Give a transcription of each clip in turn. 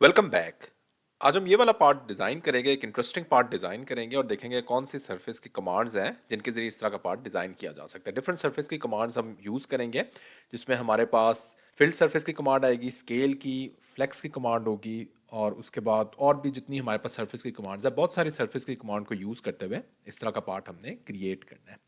Welcome back. आज हम ये वाला पार्ट डिज़ाइन करेंगे, एक इंटरेस्टिंग पार्ट डिज़ाइन करेंगे और देखेंगे कौन सी सरफेस की कमांड्स हैं जिनके ज़रिए इस तरह का पार्ट डिज़ाइन किया जा सकता है। डिफरेंट सरफेस की कमांड्स हम यूज़ करेंगे, जिसमें हमारे पास फिल्ड सरफेस की कमांड आएगी, स्केल की, फ्लेक्स की कमांड होगी और उसके बाद और भी जितनी हमारे पास सरफेस की कमांड्स है, बहुत सारी सरफेस की कमांड को यूज़ करते हुए इस तरह का पार्ट हमने क्रिएट करना है।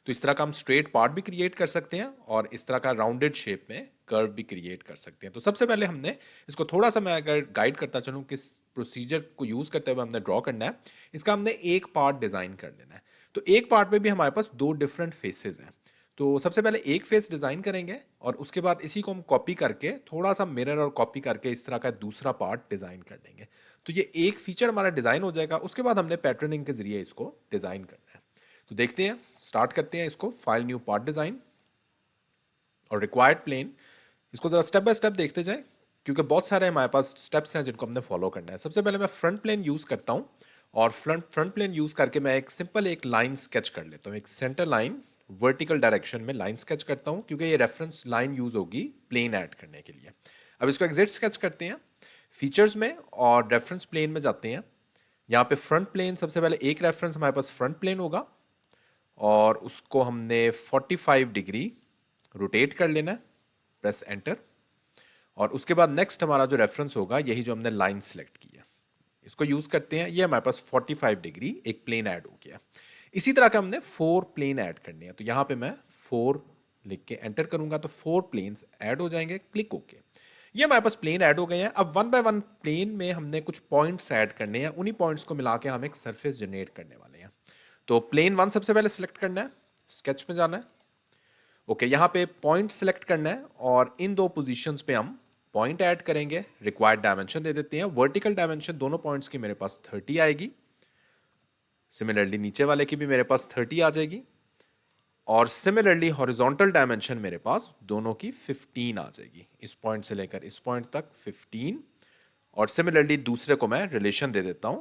तो इस तरह का हम स्ट्रेट पार्ट भी क्रिएट कर सकते हैं और इस तरह का राउंडेड शेप में कर्व भी क्रिएट कर सकते हैं। तो सबसे पहले हमने इसको थोड़ा सा, मैं अगर गाइड करता चलूँ किस प्रोसीजर को यूज़ करते हुए हमने ड्रॉ करना है, इसका हमने एक पार्ट डिज़ाइन कर लेना है। तो एक पार्ट में भी हमारे पास दो डिफरेंट फेसेस हैं। तो सबसे पहले एक फेस डिज़ाइन करेंगे और उसके बाद इसी को हम कॉपी करके थोड़ा सा मिरर और कॉपी करके इस तरह का दूसरा पार्ट डिज़ाइन कर देंगे। तो ये एक फीचर हमारा डिज़ाइन हो जाएगा। उसके बाद हमने पैटर्निंग के ज़रिए इसको डिज़ाइन करना है। तो देखते हैं, स्टार्ट करते हैं इसको। फाइल, न्यू पार्ट डिज़ाइन और रिक्वायर्ड प्लेन। इसको ज़रा स्टेप बाय स्टेप देखते जाएं, क्योंकि बहुत सारे हमारे पास स्टेप्स हैं जिनको हमने फॉलो करना है। सबसे पहले मैं फ्रंट प्लेन यूज़ करता हूँ और फ्रंट प्लेन यूज़ करके मैं एक सिंपल एक लाइन स्केच कर लेता हूँ। एक सेंटर लाइन वर्टिकल डायरेक्शन में लाइन स्केच करता हूँ, क्योंकि ये रेफरेंस लाइन यूज़ होगी प्लेन ऐड करने के लिए। अब इसको एग्जैक्ट स्केच करते हैं फीचर्स में और रेफरेंस प्लेन में जाते हैं। यहाँ पे फ्रंट प्लेन, सबसे पहले एक रेफरेंस हमारे पास फ्रंट प्लेन होगा और उसको हमने 45 डिग्री रोटेट कर लेना है। Press enter. और उसके बाद नेक्स्ट हमारा जो रेफरेंस होगा, यही जो हमने लाइन सेलेक्ट की है, इसको यूज करते हैं। ये हमारे पास 45 डिग्री एक प्लेन ऐड हो गया। इसी तरह का हमने 4 प्लेन ऐड करने हैं। तो यहाँ पे मैं 4 लिख के एंटर करूंगा तो 4 प्लेन्स ऐड हो जाएंगे। क्लिक होके ये हमारे पास प्लेन ऐड हो गए हैं। अब वन बाय वन प्लेन में हमने कुछ पॉइंट्स ऐड करने हैं। उन्हीं पॉइंट्स को मिला के हम एक सरफेस जनरेट करने वाले हैं। तो प्लेन 1 सबसे पहले सिलेक्ट करना है, स्केच में जाना है। ओके, यहाँ पे पॉइंट सिलेक्ट करना है और इन दो पोजीशंस पे हम पॉइंट ऐड करेंगे। रिक्वायर्ड डायमेंशन दे देते हैं। वर्टिकल डायमेंशन दोनों पॉइंट्स की मेरे पास 30 आएगी। सिमिलरली नीचे वाले की भी मेरे पास 30 आ जाएगी और सिमिलरली हॉरिजॉन्टल डायमेंशन मेरे पास दोनों की 15 आ जाएगी। इस पॉइंट से लेकर इस पॉइंट तक 15। और सिमिलरली दूसरे को मैं रिलेशन दे देता हूं।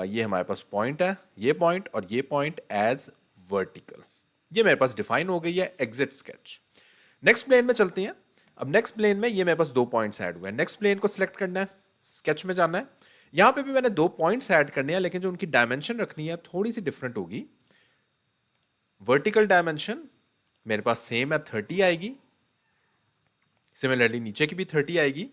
ये हमारे पास पॉइंट है, ये पॉइंट और ये पॉइंट एज वर्टिकल। ये मेरे पास डिफाइन हो गई है एग्जिट स्केच। नेक्स्ट प्लेन में चलते हैं। अब नेक्स्ट प्लेन में ये मेरे पास दो पॉइंट्स ऐड हुए हैं। नेक्स्ट प्लेन को सिलेक्ट करना है, स्केच में जाना है। यहां पे भी मैंने दो पॉइंट्स ऐड करने हैं, लेकिन जो उनकी डायमेंशन रखनी है थोड़ी सी डिफरेंट होगी। वर्टिकल डायमेंशन मेरे पास सेम है, 30 आएगी। सिमिलरली नीचे की भी 30 आएगी।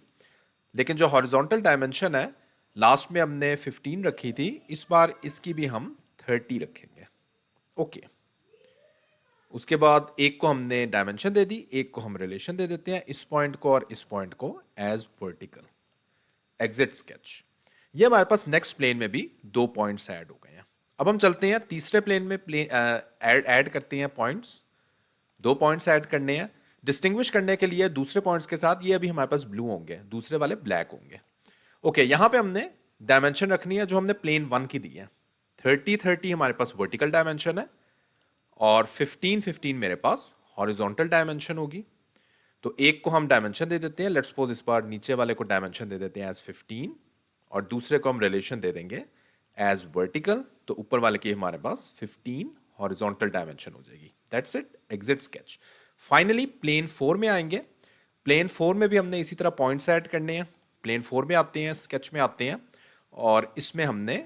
लेकिन जो हॉरिजॉन्टल डायमेंशन है, लास्ट में हमने 15 रखी थी, इस बार इसकी भी हम 30 रखेंगे। ओके, उसके बाद एक को हमने डायमेंशन दे दी, एक को हम रिलेशन दे देते हैं। इस पॉइंट को और इस पॉइंट को एज वर्टिकल। Exit sketch. ये हमारे पास नेक्स्ट प्लेन में भी दो पॉइंट्स ऐड हो गए हैं। अब हम चलते हैं तीसरे प्लेन में, ऐड करते हैं पॉइंट्स। दो पॉइंट्स ऐड करने हैं डिस्टिंग्विश करने के लिए दूसरे पॉइंट्स के साथ। ये अभी हमारे पास ब्लू होंगे, दूसरे वाले ब्लैक होंगे। ओके, यहां पे हमने डायमेंशन रखनी है जो हमने प्लेन 1 की दी है। 30 हमारे पास वर्टिकल डायमेंशन है और 15 मेरे पास हॉरिजॉन्टल डायमेंशन होगी। तो एक को हम डायमेंशन दे देते हैं। लेट्स सपोज इस बार नीचे वाले को डायमेंशन दे देते हैं एज 15 और दूसरे को हम रिलेशन दे देंगे एज वर्टिकल। तो ऊपर वाले की हमारे पास 15 हॉरिजॉन्टल डायमेंशन हो जाएगी। That's it, exit sketch. Finally plane 4 में आएंगे। प्लेन 4 में भी हमने इसी तरह पॉइंट्स ऐड करने हैं। प्लेन 4 में आते हैं, स्केच में आते हैं और इसमें हमने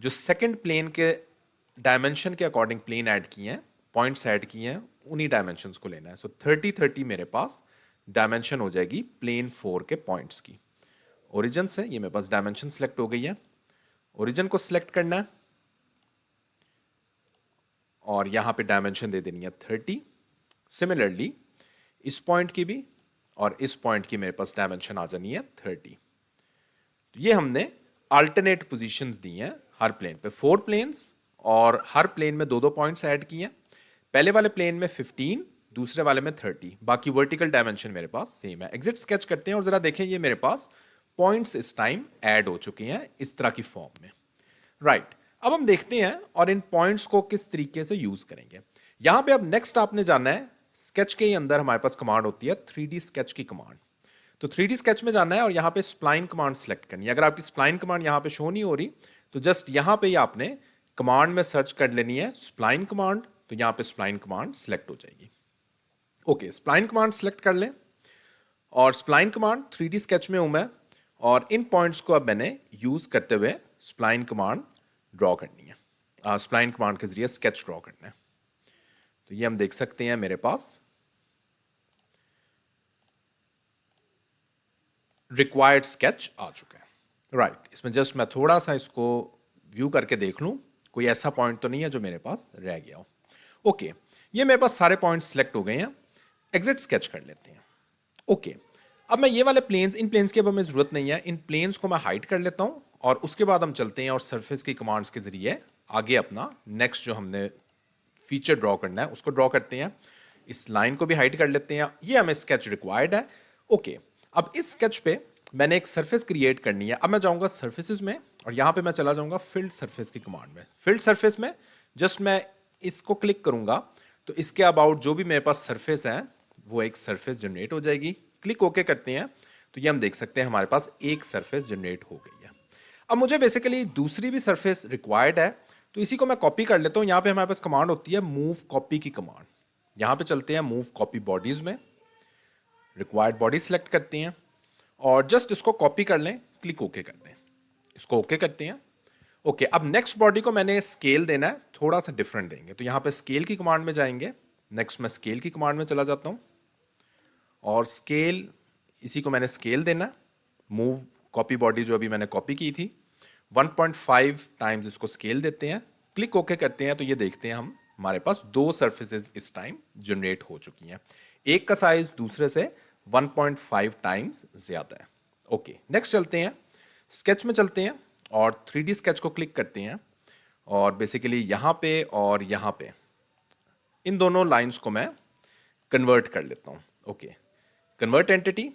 जो सेकंड प्लेन के डायमेंशन के अकॉर्डिंग प्लेन ऐड किए हैं, पॉइंट्स ऐड किए हैं, उन्हीं डायमेंशंस को लेना है। सो 30 मेरे पास डायमेंशन हो जाएगी प्लेन 4 के पॉइंट्स की। ओरिजिन से ये मेरे पास डायमेंशन सेलेक्ट हो गई है। ओरिजिन को सिलेक्ट करना है और यहां पे डायमेंशन दे देनी है 30। सिमिलरली इस पॉइंट की भी और इस पॉइंट की मेरे पास डायमेंशन आ जानी है 30। तो ये हमने अल्टरनेट पोजीशंस दी हैं हर प्लेन पे, 4 प्लेन्स और हर प्लेन में दो दो पॉइंट्स ऐड किए हैं। पहले वाले प्लेन में 15, दूसरे वाले में 30। बाकी वर्टिकल डायमेंशन मेरे पास सेम है। एग्जिट स्केच करते हैं और जरा देखें, ये मेरे पास पॉइंट्स इस टाइम ऐड हो चुके हैं इस तरह की फॉर्म में। राइट, अब हम देखते हैं और इन पॉइंट्स को किस तरीके से यूज करेंगे। यहां पे अब नेक्स्ट आपने जाना है, स्केच के ही अंदर हमारे पास कमांड होती है 3D स्केच की कमांड। तो 3D स्केच में जाना है और यहाँ पे स्प्लाइन कमांड सेलेक्ट करनी है। अगर आपकी स्प्लाइन कमांड यहाँ पे शो नहीं हो रही तो जस्ट यहाँ पे ही आपने कमांड में सर्च कर लेनी है स्प्लाइन कमांड। तो यहाँ पे स्प्लाइन कमांड सेलेक्ट हो जाएगी। ओके, स्प्लाइन कमांड सेलेक्ट कर लें और स्प्लाइन कमांड 3D स्केच में हूं मैं और इन पॉइंट्स को अब मैंने यूज़ करते हुए स्प्लाइन कमांड ड्रॉ करनी है, स्प्लाइन कमांड के ज़रिए स्केच ड्रॉ करना है। तो ये हम देख सकते हैं मेरे पास रिक्वायर्ड स्केच आ चुका है। राइट, इसमें जस्ट मैं थोड़ा सा इसको व्यू करके देख लूँ, कोई ऐसा पॉइंट तो नहीं है जो मेरे पास रह गया हो। ओके, ये मेरे पास सारे पॉइंट्स सेलेक्ट हो गए हैं। एग्जिट स्केच कर लेते हैं। ओके, अब मैं ये वाले प्लेन्स, इन प्लेन्स की अब हमें ज़रूरत नहीं है, इन प्लेन्स को मैं हाइड कर लेता हूँ और उसके बाद हम चलते हैं और सरफेस की कमांड्स के ज़रिए आगे अपना नेक्स्ट जो हमने फीचर ड्रॉ करना है उसको ड्रॉ करते हैं। इस लाइन को भी हाइड कर लेते हैं, ये हमें स्केच रिक्वायर्ड है। ओके, अब इस स्केच पे मैंने एक सरफेस क्रिएट करनी है। अब मैं जाऊंगा सर्फेसिस में और यहाँ पे मैं चला जाऊंगा फिल्ड सरफेस की कमांड में। फिल्ड सरफेस में जस्ट मैं इसको क्लिक करूंगा तो इसके अबाउट जो भी मेरे पास सरफेस है वो एक सरफेस जनरेट हो जाएगी। क्लिक ओके करते हैं तो ये हम देख सकते हैं हमारे पास एक सरफेस जनरेट हो गई है। अब मुझे बेसिकली दूसरी भी सरफेस रिक्वायर्ड है, तो इसी को मैं कॉपी कर लेता हूँ। यहाँ पे हमारे पास कमांड होती है मूव कॉपी की कमांड। यहाँ पे चलते हैं मूव कॉपी बॉडीज में, रिक्वायर्ड बॉडी सेलेक्ट करते हैं और जस्ट इसको कॉपी कर लें, क्लिक ओके कर दें, इसको ओके करते हैं। ओके, अब नेक्स्ट बॉडी को मैंने स्केल देना है, थोड़ा सा डिफरेंट देंगे, तो यहाँ पे स्केल की कमांड में जाएंगे। नेक्स्ट मैं स्केल की कमांड में चला जाता हूँ और स्केल, इसी को मैंने स्केल देना, मूव कॉपी बॉडी जो अभी मैंने कॉपी की थी 1.5 टाइम्स इसको स्केल देते हैं, क्लिक ओके करते हैं तो ये देखते हैं हम हमारे पास दो सर्फेसेस इस टाइम जनरेट हो चुकी हैं। एक का साइज दूसरे से 1.5 टाइम्स ज्यादा है। ओके, नेक्स्ट चलते हैं, स्केच में चलते हैं और 3D स्केच को क्लिक करते हैं और बेसिकली यहाँ पे और यहाँ पे इन दोनों लाइंस को मैं कन्वर्ट कर लेता हूँ। ओके, कन्वर्ट एंटिटी,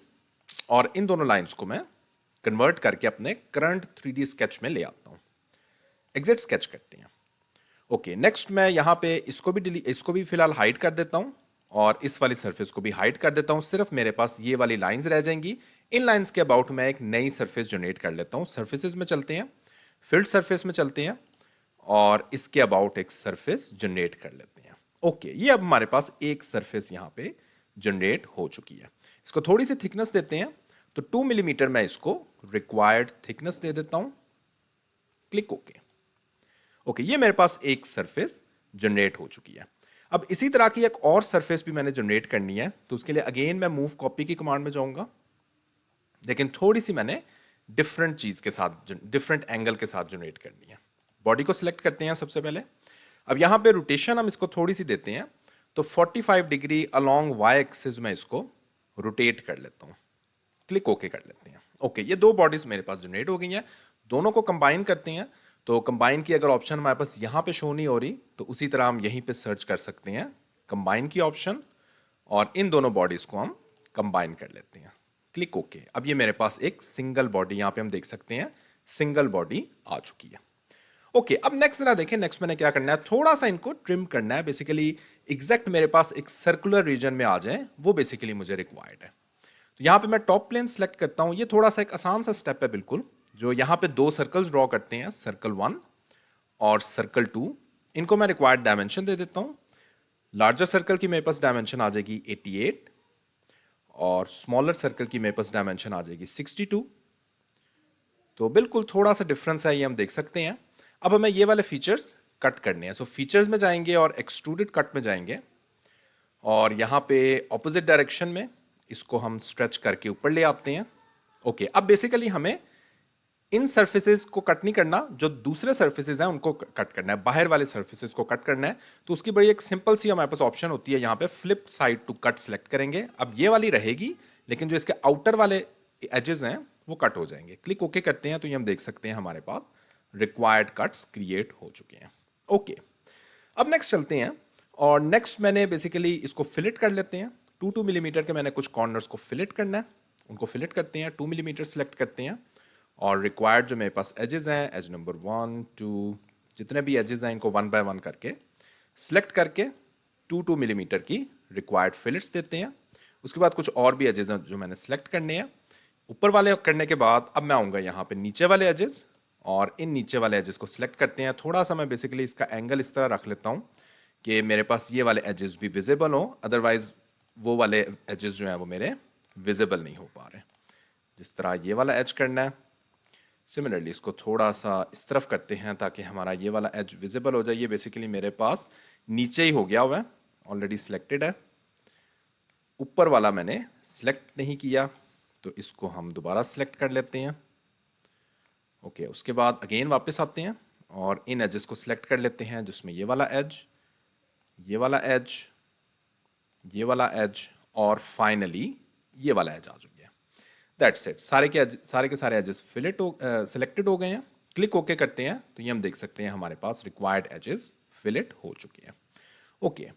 और इन दोनों लाइंस को मैं कन्वर्ट करके अपने करंट 3D स्केच में ले आता हूँ। एग्जिट स्केच करते हैं। ओके, नेक्स्ट मैं यहाँ पे इसको भी फिलहाल हाइड कर देता हूँ और इस वाली सरफेस को भी हाइड कर देता हूँ। सिर्फ मेरे पास ये वाली लाइंस रह जाएंगी। इन लाइंस के अबाउट मैं एक नई सरफेस जनरेट कर लेता हूँ। सर्फेसेस में चलते हैं, फील्ड सरफेस में चलते हैं और इसके अबाउट एक सरफेस जनरेट कर लेते हैं। ओके, ये अब हमारे पास एक सरफेस यहाँ पे जनरेट हो चुकी है। इसको थोड़ी सी थिकनेस देते हैं, तो 2 मिलीमीटर मैं इसको रिक्वायर्ड थिकनेस दे देता हूं, क्लिक ओके। ओके, ये मेरे पास एक सरफेस जनरेट हो चुकी है। अब इसी तरह की एक और सरफेस भी मैंने जनरेट करनी है, तो उसके लिए अगेन मैं मूव कॉपी की कमांड में जाऊंगा, लेकिन थोड़ी सी मैंने डिफरेंट चीज के साथ, डिफरेंट एंगल के साथ जनरेट करनी है। बॉडी को सिलेक्ट करते हैं सबसे पहले। अब यहां पे रोटेशन हम इसको थोड़ी सी देते हैं, तो 45 डिग्री अलोंग वाई एक्सिस में इसको रोटेट कर लेता हूं, क्लिक ओके कर लेते हैं। ओके, ये दो बॉडीज मेरे पास जनरेट हो गई हैं। दोनों को कंबाइन करते हैं, तो कंबाइन की अगर ऑप्शन हमारे पास यहाँ पे शो नहीं हो रही तो उसी तरह हम यहीं पे सर्च कर सकते हैं कंबाइन की ऑप्शन और इन दोनों बॉडीज को हम कंबाइन कर लेते हैं, क्लिक ओके। अब ये मेरे पास एक सिंगल बॉडी, यहाँ पे हम देख सकते हैं सिंगल बॉडी आ चुकी है। ओके, अब नेक्स्ट जरा देखें, नेक्स्ट मैंने क्या करना है, थोड़ा सा इनको ट्रिम करना है। बेसिकली एग्जैक्ट मेरे पास एक सर्कुलर रीजन में आ जाए, वो बेसिकली मुझे रिक्वायर्ड है। तो यहाँ पे मैं टॉप प्लेन सेलेक्ट करता हूँ। ये थोड़ा सा एक आसान सा स्टेप है बिल्कुल, जो यहाँ पे दो सर्कल्स ड्रॉ करते हैं, सर्कल 1 और सर्कल 2। इनको मैं रिक्वायर्ड डायमेंशन दे देता हूँ। लार्जर सर्कल की मेरे पास डायमेंशन आ जाएगी 88 और स्मॉलर सर्कल की मेरे पास डायमेंशन आ जाएगी 62। तो बिल्कुल थोड़ा सा डिफरेंस है, ये हम देख सकते हैं। अब हमें ये वाले फीचर्स कट करने हैं, सो फीचर्स में जाएंगे और एक्सट्रूडेड कट में जाएंगे और यहाँ पे ऑपोजिट डायरेक्शन में इसको हम स्ट्रेच करके ऊपर ले आते हैं। ओके, अब बेसिकली हमें इन सर्फेसेस को कट नहीं करना, जो दूसरे सर्फेसेस हैं उनको कट करना है, बाहर वाले सर्फेसेस को कट करना है। तो उसकी बड़ी एक सिंपल सी हमारे पास ऑप्शन होती है, यहाँ पे flip side to cut select करेंगे। अब ये वाली रहेगी, लेकिन जो इसके आउटर वाले एजेस हैं वो कट हो जाएंगे। क्लिक ओके करते हैं तो ये हम देख सकते हैं हमारे पास रिक्वायर्ड कट्स क्रिएट हो चुके हैं। ओके, अब नेक्स्ट चलते हैं और नेक्स्ट मैंने बेसिकली इसको फिलेट कर लेते हैं। 2 मिलीमीटर के मैंने कुछ कॉर्नर्स को फिलेट करना है, उनको फिलेट करते हैं। 2 मिलीमीटर सेलेक्ट करते हैं और रिक्वायर्ड जो मेरे पास एजेस हैं, एज नंबर 1 2 जितने भी एजेस हैं इनको 1 बाय 1 करके सिलेक्ट करके 2 मिलीमीटर की रिक्वायर्ड फिलेट्स देते हैं। उसके बाद कुछ और भी एजेस हैं जो मैंने सेलेक्ट करने हैं। ऊपर वाले करने के बाद अब मैं आऊँगा यहाँ पे नीचे वाले एजेस और इन नीचे वाले एजेस को सिलेक्ट करते हैं। थोड़ा सा मैं बेसिकली इसका एंगल इस तरह रख लेता हूँ कि मेरे पास ये वाले एजेस भी विजिबल हो, अदरवाइज वो वाले एजेस जो हैं वो मेरे विजिबल नहीं हो पा रहे। जिस तरह ये वाला एज करना है, सिमिलरली इसको थोड़ा सा इस तरफ करते हैं ताकि हमारा ये वाला एज विजिबल हो जाए। ये बेसिकली मेरे पास नीचे ही हो गया हुआ है, ऑलरेडी सिलेक्टेड है। ऊपर वाला मैंने सिलेक्ट नहीं किया, तो इसको हम दोबारा सिलेक्ट कर लेते हैं। ओके, उसके बाद अगेन वापस आते हैं और इन एजेस को सिलेक्ट कर लेते हैं, जिसमें ये वाला एज, ये वाला एज, ये वाला एज और फाइनली ये वाला एज आ चुका है। दैट्स इट, सारे के सारे एजेस सिलेक्टेड हो गए हैं। क्लिक ओके करते हैं तो ये हम देख सकते हैं हमारे पास रिक्वायर्ड एजेस फिलेट हो चुके हैं। ओके,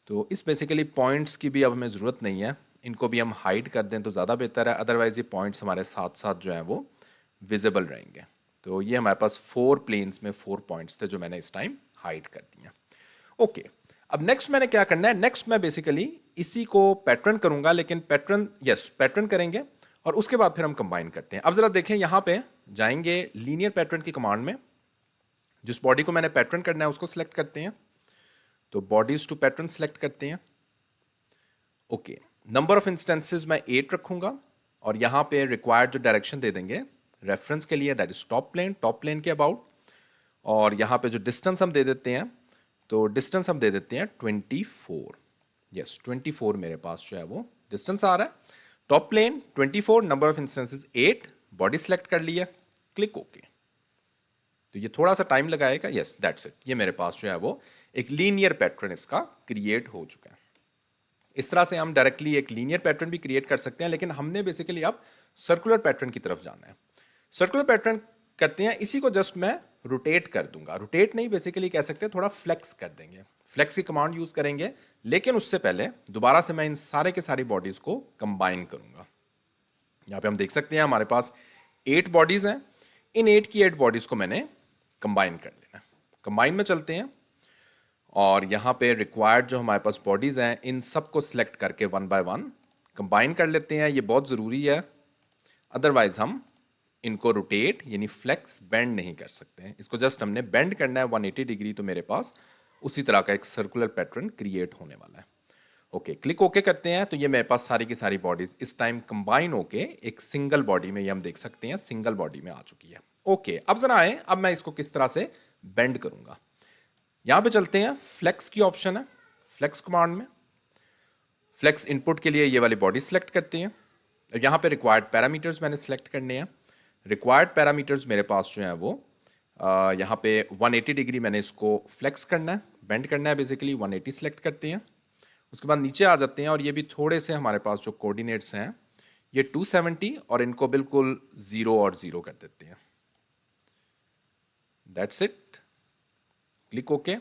तो इस बेसिकली पॉइंट्स की भी अब हमें ज़रूरत नहीं है, इनको भी हम हाइड कर दें तो ज़्यादा बेहतर है, अदरवाइज ये पॉइंट्स हमारे साथ साथ जो हैं वो विजिबल रहेंगे। तो ये हमारे पास 4 प्लेन्स में 4 पॉइंट्स थे जो मैंने इस टाइम हाइड कर दिए। ओके, अब नेक्स्ट मैंने क्या करना है, नेक्स्ट मैं बेसिकली इसी को पैटर्न करूंगा, लेकिन पैटर्न करेंगे और उसके बाद फिर हम कंबाइन करते हैं। अब जरा देखें, यहां पे जाएंगे लीनियर पैटर्न की कमांड में, जिस बॉडी को मैंने पैटर्न करना है उसको सिलेक्ट करते हैं, तो बॉडीज टू पैटर्न सिलेक्ट करते हैं। ओके, नंबर ऑफ इंस्टेंसेस मैं 8 रखूंगा और यहां पे रिक्वायर्ड जो डायरेक्शन दे देंगे रेफरेंस के लिए, दैट इज टॉप प्लेन के अबाउट, और यहां पे जो डिस्टेंस हम दे देते हैं, तो डिस्टेंस हम दे देते हैं 24। यस, 24 मेरे पास जो है वो डिस्टेंस आ रहा है। Top plane 24, number of instances 8, body select कर लिया, क्लिक ओके। तो ये थोड़ा सा टाइम लगाएगा। यस, दैट्स इट, ये मेरे पास जो है वो एक लीनियर पैटर्न इसका क्रिएट हो चुका है। इस तरह से हम डायरेक्टली एक लीनियर पैटर्न भी क्रिएट कर सकते हैं, लेकिन हमने बेसिकली अब सर्कुलर पैटर्न की तरफ जाना है। सर्कुलर पैटर्न करते हैं, इसी को जस्ट मैं रोटेट कर दूंगा, रोटेट नहीं बेसिकली कह सकते हैं, थोड़ा फ्लेक्स कर देंगे। फ्लेक्स की कमांड यूज करेंगे, लेकिन उससे पहले दोबारा से मैं इन सारे के सारी बॉडीज को कंबाइन करूंगा। यहां पे हम देख सकते हैं हमारे पास 8 बॉडीज हैं, इन 8 की 8 बॉडीज को मैंने कंबाइन कर लेना। कंबाइन में चलते हैं और यहां पे रिक्वायर्ड जो हमारे पास बॉडीज हैं इन सबको सिलेक्ट करके 1 बाय 1 कंबाइन कर लेते हैं। ये बहुत जरूरी है, अदरवाइज हम इनको रोटेट यानी फ्लेक्स बेंड नहीं कर सकते हैं। इसको जस्ट हमने बेंड करना है 180 डिग्री, तो मेरे पास उसी तरह का एक सर्कुलर पैटर्न क्रिएट होने वाला है। ओके, क्लिक ओके करते हैं तो ये मेरे पास सारी की सारी बॉडीज इस टाइम कंबाइन होके एक सिंगल बॉडी में, ये हम देख सकते हैं सिंगल बॉडी में आ चुकी है। ओके, अब जरा आए, अब मैं इसको किस तरह से बेंड करूंगा। यहां पे चलते हैं, फ्लेक्स की ऑप्शन है, फ्लेक्स कमांड में फ्लेक्स इनपुट के लिए ये वाली बॉडी सेलेक्ट करते हैं। यहां पे रिक्वायर्ड पैरामीटर्स मैंने सेलेक्ट करने हैं। रिक्वायर्ड पैरामीटर्स मेरे पास जो है वो यहाँ पे 180 डिग्री मैंने इसको फ्लेक्स करना है, बेंड करना है, बेसिकली 180 सेलेक्ट करते हैं। उसके बाद नीचे आ जाते हैं और ये भी थोड़े से हमारे पास जो कोऑर्डिनेट्स हैं ये 270 और इनको बिल्कुल 0 और 0 कर देते हैं। That's it, click okay.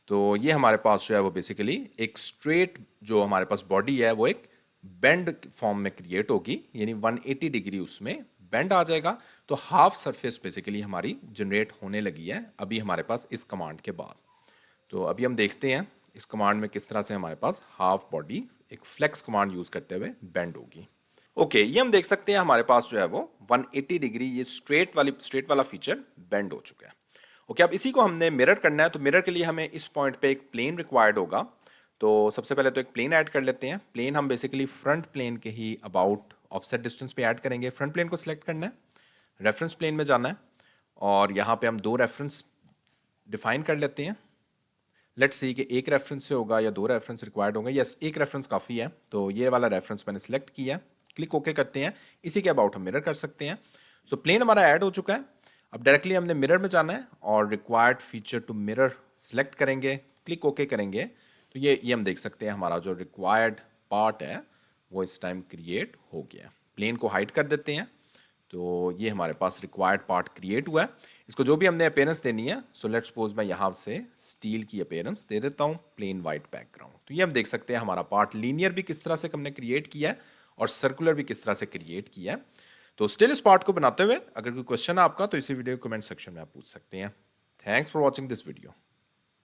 तो ये हमारे पास जो है वो बेसिकली एक स्ट्रेट जो हमारे पास बॉडी है वो एक बेंड फॉर्म में क्रिएट होगी, यानी 180 डिग्री उसमें बेंड आ जाएगा। तो हाफ सरफेस बेसिकली हमारी जनरेट होने लगी है अभी हमारे पास इस कमांड के बाद। तो अभी हम देखते हैं इस कमांड में किस तरह से हमारे पास हाफ बॉडी एक फ्लेक्स कमांड यूज करते हुए बेंड होगी। ओके, ये हम देख सकते हैं हमारे पास जो है वो 180 डिग्री ये स्ट्रेट वाला फीचर बेंड हो चुका है। ओके, अब इसी को हमने मिरर करना है, तो मिरर के लिए हमें इस पॉइंट पे एक प्लेन रिक्वायर्ड होगा। तो सबसे पहले तो एक प्लेन ऐड कर लेते हैं। प्लेन हम बेसिकली फ्रंट प्लेन के ही अबाउट ऑफसेट डिस्टेंस पे ऐड करेंगे। फ्रंट प्लेन को सिलेक्ट करना है, रेफरेंस प्लेन में जाना है और यहाँ पे हम 2 रेफरेंस डिफाइन कर लेते हैं। लेट्स सी कि एक रेफरेंस से होगा या 2 रेफरेंस रिक्वायर्ड होंगे। यस, एक रेफरेंस काफ़ी है, तो ये वाला रेफरेंस मैंने सिलेक्ट किया। क्लिक ओके करते हैं, इसी के अबाउट हम मिरर कर सकते हैं। सो प्लेन हमारा ऐड हो चुका है। अब डायरेक्टली हमने मिरर में जाना है और required feature to mirror select करेंगे, क्लिक ओके करेंगे तो ये हम देख सकते हैं हमारा जो रिक्वायर्ड पार्ट है वो इस टाइम क्रिएट हो गया। प्लेन को हाइड कर देते हैं, तो ये हमारे पास रिक्वायर्ड पार्ट क्रिएट हुआ है। इसको जो भी हमने अपीयरेंस देनी है, सो लेट्स सपोज मैं यहाँ से स्टील की अपीयरेंस दे देता हूँ, प्लेन वाइट बैकग्राउंड। तो ये हम देख सकते हैं हमारा पार्ट लीनियर भी किस तरह से हमने क्रिएट किया है और सर्कुलर भी किस तरह से क्रिएट किया है। तो स्टिल इस पार्ट को बनाते हुए अगर कोई क्वेश्चन है आपका तो इसी वीडियो कमेंट सेक्शन में आप पूछ सकते हैं। Thanks for watching this video.